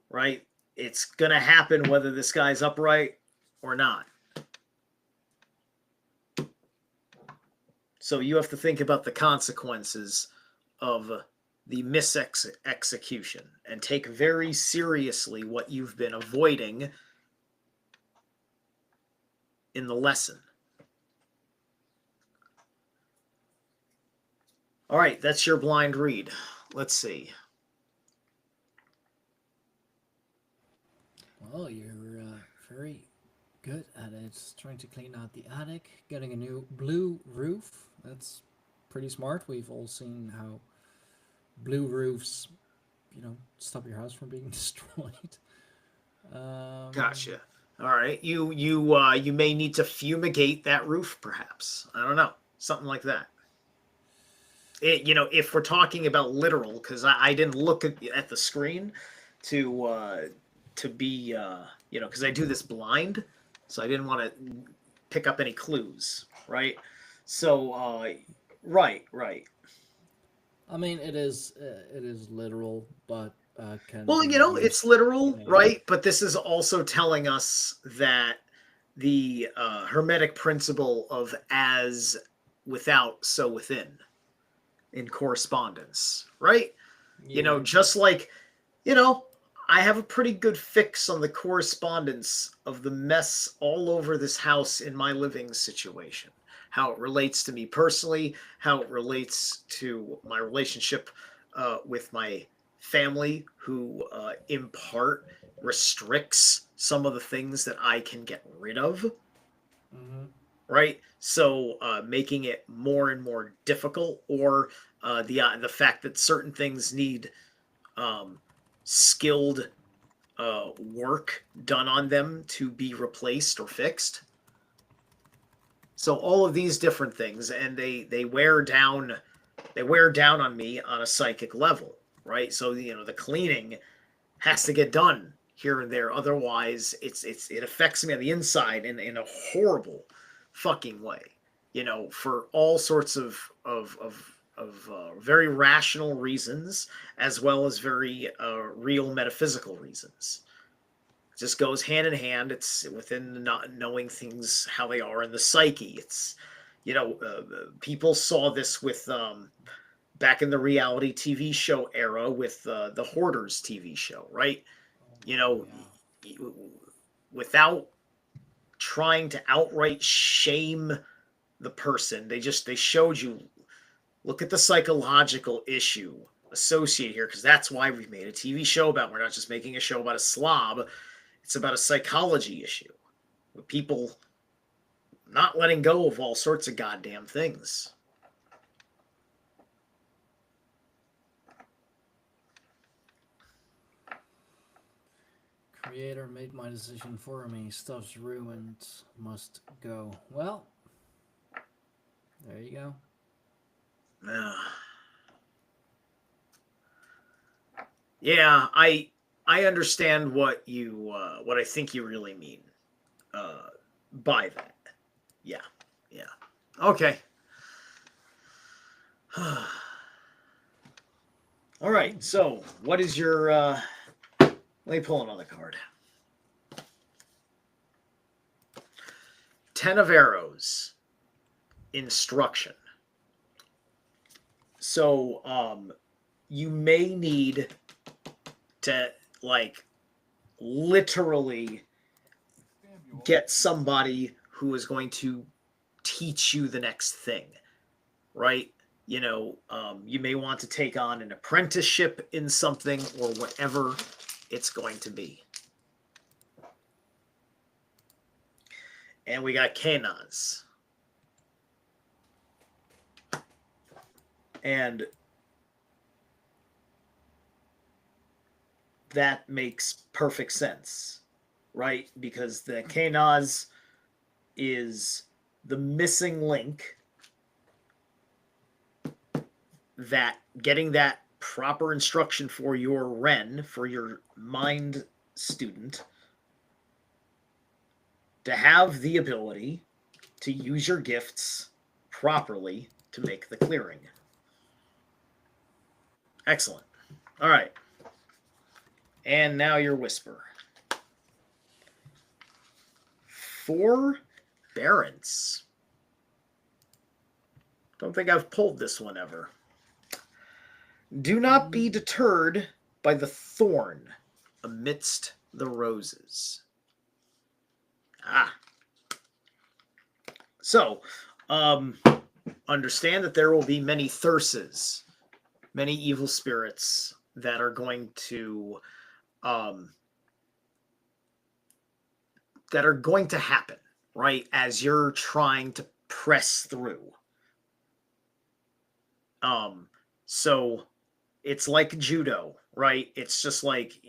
right? It's going to happen whether this guy's upright or not. So you have to think about the consequences of the mis-execution and take very seriously what you've been avoiding in the lesson. All right, that's your blind read. Let's see. Well, you're very good at it. Trying to clean out the attic, getting a new blue roof. That's pretty smart. We've all seen how blue roofs, stop your house from being destroyed. Gotcha. All right, you may need to fumigate that roof, perhaps. I don't know, something like that. If we're talking about literal, because I didn't look at the screen to be, because I do this blind, so I didn't want to pick up any clues, right? So, right. I mean, it is literal, but can. Well, it's literal, right? But this is also telling us that the Hermetic principle of as without, so within, in correspondence, right? Yeah. Just like, I have a pretty good fix on the correspondence of the mess all over this house in my living situation. How it relates to me personally, how it relates to my relationship with my family who, in part, restricts some of the things that I can get rid of. Mm-hmm. Right, so making it more and more difficult, or the fact that certain things need skilled work done on them to be replaced or fixed. So all of these different things, and they wear down on me on a psychic level, right? So the cleaning has to get done here and there, otherwise it affects me on the inside in a horrible fucking way, for all sorts of very rational reasons, as well as very real metaphysical reasons. It just goes hand in hand. It's within not knowing things how they are in the psyche. It's people saw this with back in the reality TV show era with the Hoarders TV show, right? You know, Yeah. without trying to outright shame the person, they showed you, look at the psychological issue associated here, because that's why we made a TV show about. We're not just making a show about a slob. It's about a psychology issue with people not letting go of all sorts of goddamn things. Creator made my decision for me. Stuff's ruined. Must go. Well, there you go. Yeah, I understand what I think you really mean by that. Yeah. Okay. All right. So, what is your? Let me pull another card. 10 of arrows. Instruction. So, you may need to literally get somebody who is going to teach you the next thing, right? You may want to take on an apprenticeship in something, or whatever it's going to be. And we got Kanaz. And that makes perfect sense, right? Because the Kanaz is the missing link, that getting that proper instruction for your Ren, for your mind student, to have the ability to use your gifts properly to make the clearing. Excellent. All right. And now your Whisper. 4 Barons. Don't think I've pulled this one ever. Do not be deterred by the thorn amidst the roses. So, understand that there will be many thyrses, many evil spirits that are going to happen, right, as you're trying to press through. So it's like judo, right? It's just like,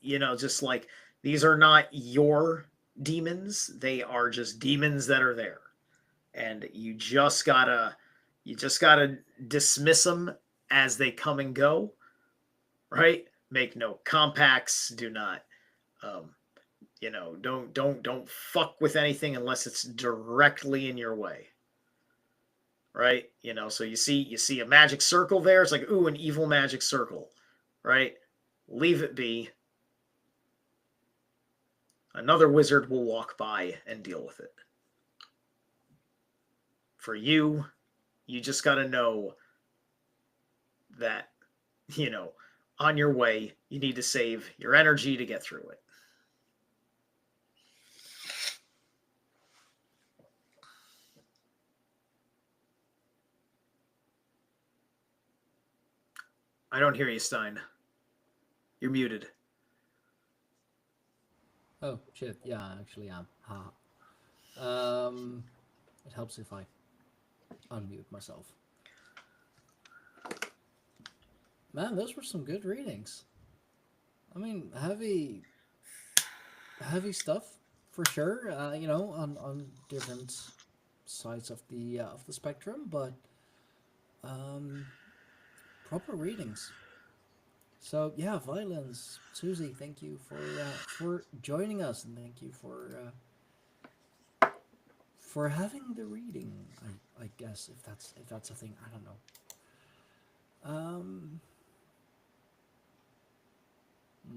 just like, these are not your demons. They are just demons that are there. And you just gotta dismiss them as they come and go, right? Make no compacts. Do not, don't fuck with anything unless it's directly in your way. Right? So you see a magic circle there. It's like, ooh, an evil magic circle, right? Leave it be. Another wizard will walk by and deal with it. For you, you just got to know that, on your way, you need to save your energy to get through it. I don't hear you, Stein. You're muted. Oh shit! Yeah, I actually am. Ha. It helps if I unmute myself. Man, those were some good readings. I mean, heavy stuff for sure. On different sides of the spectrum, but um, proper readings. So yeah, violence, Susie. Thank you for joining us, and thank you for having the reading. I guess if that's a thing, I don't know. Um,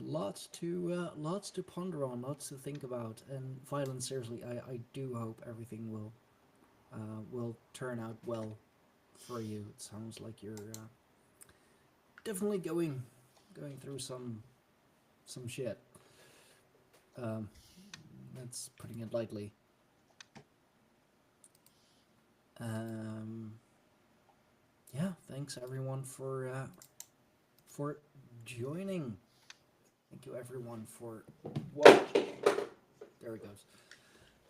lots to ponder on, lots to think about, and violence. Seriously, I do hope everything will turn out well for you. It sounds like you're definitely going through some shit. Um, that's putting it lightly. Um, yeah, thanks everyone for joining. Thank you everyone for watching. There it goes.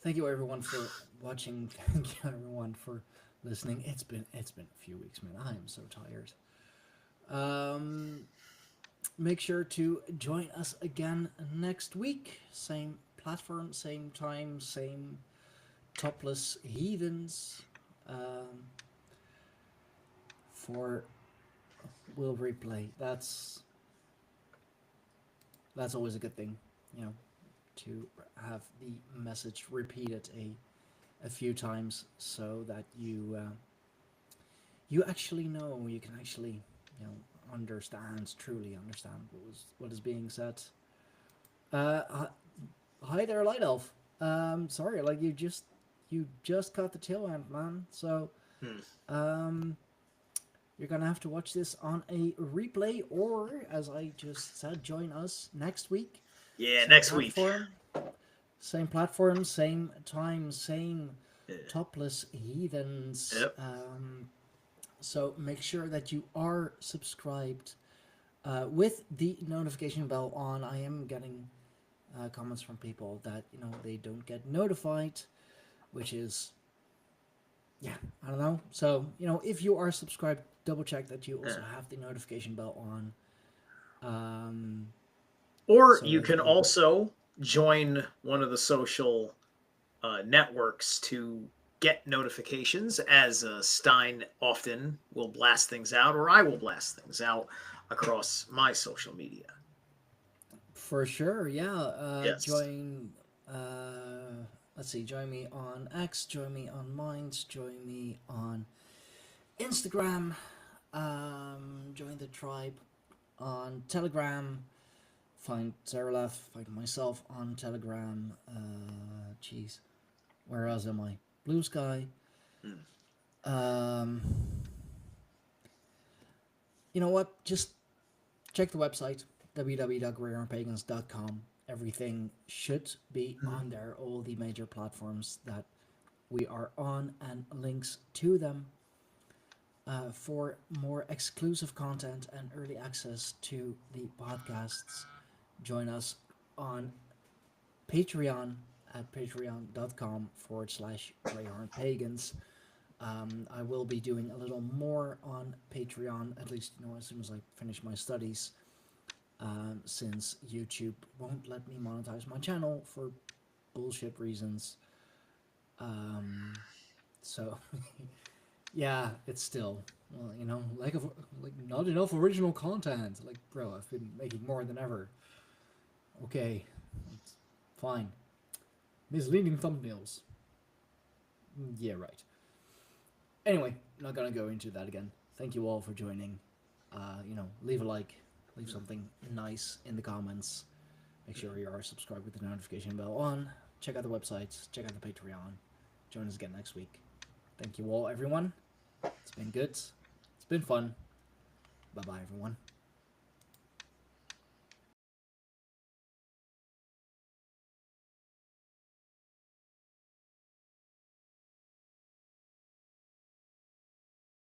Thank you everyone for watching. Thank you everyone for listening. It's been a few weeks, man. I am so tired. Um, Make sure to join us again next week. Same platform, same time, same topless heathens. Um, for will replay. That's always a good thing, you know, to have the message repeated a few times so that you actually know, you can actually, you know, truly understand what is being said. Hi there, Light Elf. Sorry, like you just caught the tail end, man. So Hmm. um, you're gonna have to watch this on a replay, or as I just said, join us next week. Yeah, Same next week. platform, same platform, same time, same Yeah. topless heathens. Yep. So make sure that you are subscribed with the notification bell on. I am getting comments from people that they don't get notified, which is yeah, I don't know. So if you are subscribed, double check that you also Yeah. have the notification bell on. Um, Or so you that can you also join one of the social networks to get notifications, as Stein often will blast things out, or I will blast things out across my social media. for sure, yeah. Yes. Join. Let's see. Join me on X. Join me on Minds. Join me on Instagram. Join the tribe on Telegram. Find Zerilath. Find myself on Telegram. Jeez, where else am I? Blue Sky. Hmm. Um, you know what? Just check the website www.greyhornpagans.com. Everything should be on there. All the major platforms that we are on and links to them. For more exclusive content and early access to the podcasts, join us on Patreon at patreon.com/GreyhornPagans. I will be doing a little more on Patreon, at least as soon as I finish my studies, since YouTube won't let me monetize my channel for bullshit reasons. So yeah, it's still like not enough original content. Like, bro, I've been making more than ever. Okay, it's fine. Misleading thumbnails. Yeah, right. Anyway, not gonna go into that again. Thank you all for joining. Leave a like, leave something nice in the comments. Make sure you are subscribed with the notification bell on. Check out the websites. Check out the Patreon. Join us again next week. Thank you all, everyone. It's been good. It's been fun. Bye bye, everyone.